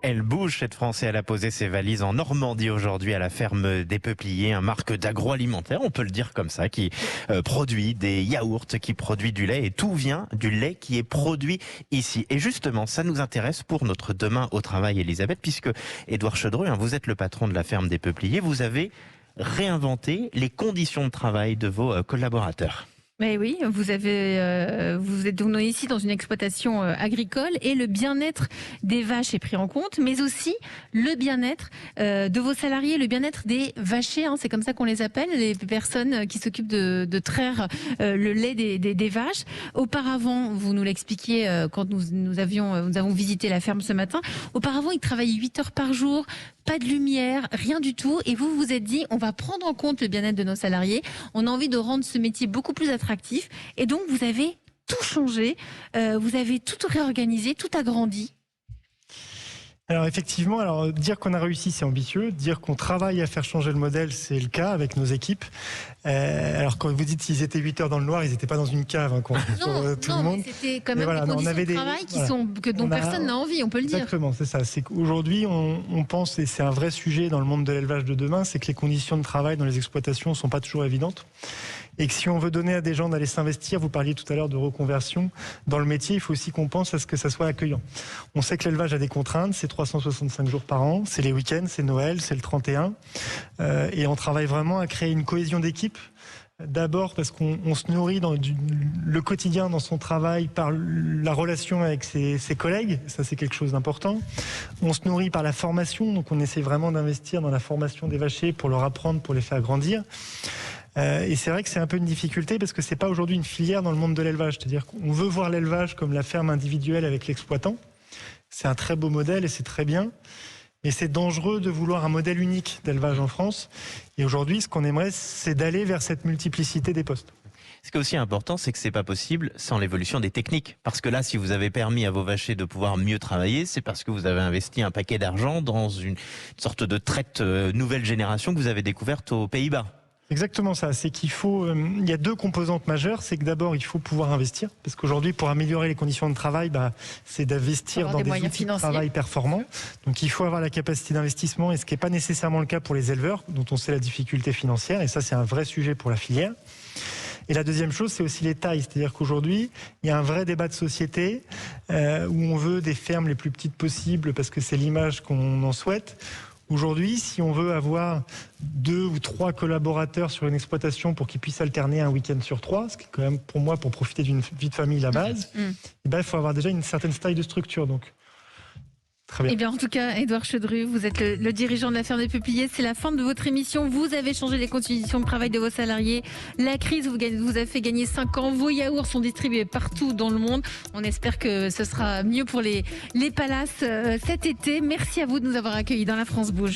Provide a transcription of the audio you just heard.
Elle bouge cette France et elle a posé ses valises en Normandie aujourd'hui à la ferme des Peupliers, un marque d'agroalimentaire, on peut le dire comme ça, qui produit des yaourts, qui produit du lait et tout vient du lait qui est produit ici. Et justement, ça nous intéresse pour notre Demain au travail, Elisabeth, puisque Édouard Chedreux, vous êtes le patron de la ferme des Peupliers, vous avez réinventé les conditions de travail de vos collaborateurs. Mais oui, vous êtes donc ici dans une exploitation agricole et le bien-être des vaches est pris en compte, mais aussi le bien-être de vos salariés, le bien-être des vachers, c'est comme ça qu'on les appelle, les personnes qui s'occupent de traire le lait des vaches. Auparavant, vous nous l'expliquiez quand nous avons visité la ferme ce matin, auparavant ils travaillaient 8 heures par jour, pas de lumière, rien du tout, et vous vous êtes dit on va prendre en compte le bien-être de nos salariés, on a envie de rendre ce métier beaucoup plus attractif, et donc vous avez tout changé, vous avez tout réorganisé, tout agrandi. Alors effectivement, dire qu'on a réussi, c'est ambitieux. Dire qu'on travaille à faire changer le modèle, c'est le cas avec nos équipes. Alors quand vous dites qu'ils étaient 8 heures dans le noir, ils n'étaient pas dans une cave, Non, tout le monde. mais c'était quand même des conditions de travail dont personne n'a envie, on peut le dire. Exactement, c'est ça. C'est qu'aujourd'hui, on pense, et c'est un vrai sujet dans le monde de l'élevage de demain, c'est que les conditions de travail dans les exploitations ne sont pas toujours évidentes. Et que si on veut donner à des gens d'aller s'investir, vous parliez tout à l'heure de reconversion, dans le métier, il faut aussi qu'on pense à ce que ça soit accueillant. On sait que l'élevage a des contraintes, c'est 365 jours par an, c'est les week-ends, c'est Noël, c'est le 31. Et on travaille vraiment à créer une cohésion d'équipe. D'abord parce qu'on se nourrit dans le quotidien, dans son travail, par la relation avec ses collègues. Ça, c'est quelque chose d'important. On se nourrit par la formation. Donc, on essaie vraiment d'investir dans la formation des vachers pour leur apprendre, pour les faire grandir. Et c'est vrai que c'est un peu une difficulté parce que c'est pas aujourd'hui une filière dans le monde de l'élevage. C'est-à-dire qu'on veut voir l'élevage comme la ferme individuelle avec l'exploitant. C'est un très beau modèle et c'est très bien. Et c'est dangereux de vouloir un modèle unique d'élevage en France. Et aujourd'hui, ce qu'on aimerait, c'est d'aller vers cette multiplicité des postes. Ce qui est aussi important, c'est que c'est pas possible sans l'évolution des techniques. Parce que là, si vous avez permis à vos vachers de pouvoir mieux travailler, c'est parce que vous avez investi un paquet d'argent dans une sorte de traite nouvelle génération que vous avez découverte aux Pays-Bas. Exactement ça, c'est qu'il faut, il y a deux composantes majeures, c'est que d'abord il faut pouvoir investir, parce qu'aujourd'hui pour améliorer les conditions de travail, c'est d'investir dans des outils de travail performants, donc il faut avoir la capacité d'investissement, et ce qui n'est pas nécessairement le cas pour les éleveurs, dont on sait la difficulté financière, et ça c'est un vrai sujet pour la filière. Et la deuxième chose, c'est aussi les tailles, c'est-à-dire qu'aujourd'hui il y a un vrai débat de société, où on veut des fermes les plus petites possibles, parce que c'est l'image qu'on en souhaite. Aujourd'hui, si on veut avoir 2 ou 3 collaborateurs sur une exploitation pour qu'ils puissent alterner un week-end sur 3, ce qui est quand même pour moi, pour profiter d'une vie de famille la base, il faut avoir déjà une certaine taille de structure. Donc, très bien. Eh bien, en tout cas, Édouard Chedreux, vous êtes le dirigeant de la ferme des Peupliers. C'est la fin de votre émission. Vous avez changé les conditions de travail de vos salariés. La crise vous a fait gagner 5 ans. Vos yaourts sont distribués partout dans le monde. On espère que ce sera mieux pour les palaces cet été. Merci à vous de nous avoir accueillis dans La France Bouge.